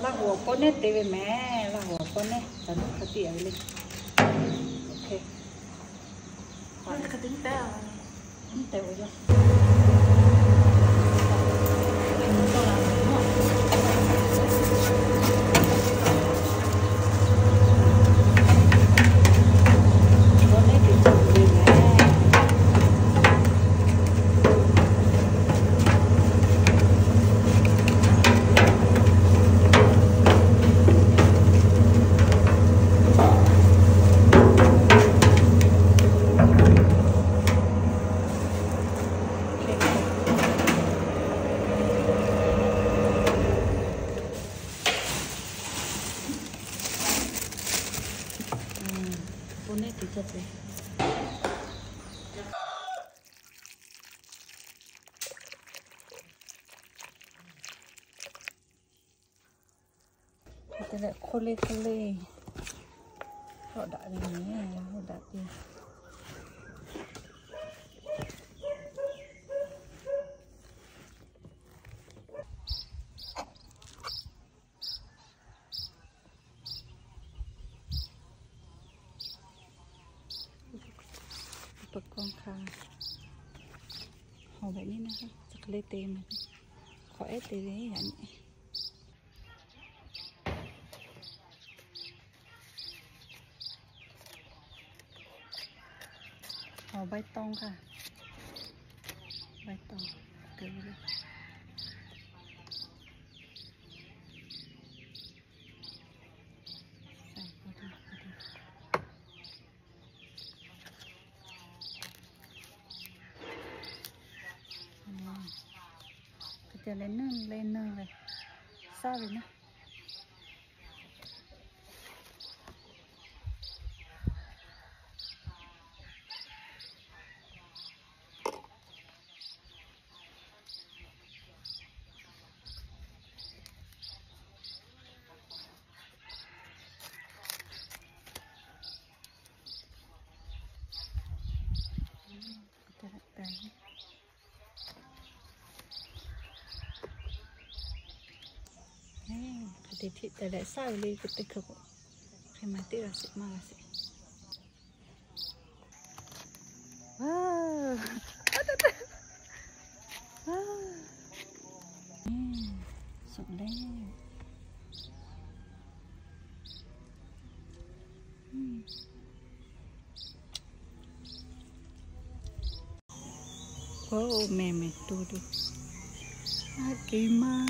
Laหัวก้นเนี่ยเตะไปแม่ละหัวก้นเนี่ยแต่ลูกเขาเสียเลยโอเคมันกระติ้งแต่เตะไว้ยังPone fíjate. Kita lihat kole-kole. Kalau tak ada ni, kalau tak ada. Con khá họ vậy như nào chắc lấy tiền khỏi tiền đấy hả họ bay tông cả bay tông từ đi lên nương rồi sao vậy nè thì tại lại sao đi cái tích cực khi mà tích là sẽ mà sẽ wow sụn lên oh mẹ tu kỳ ma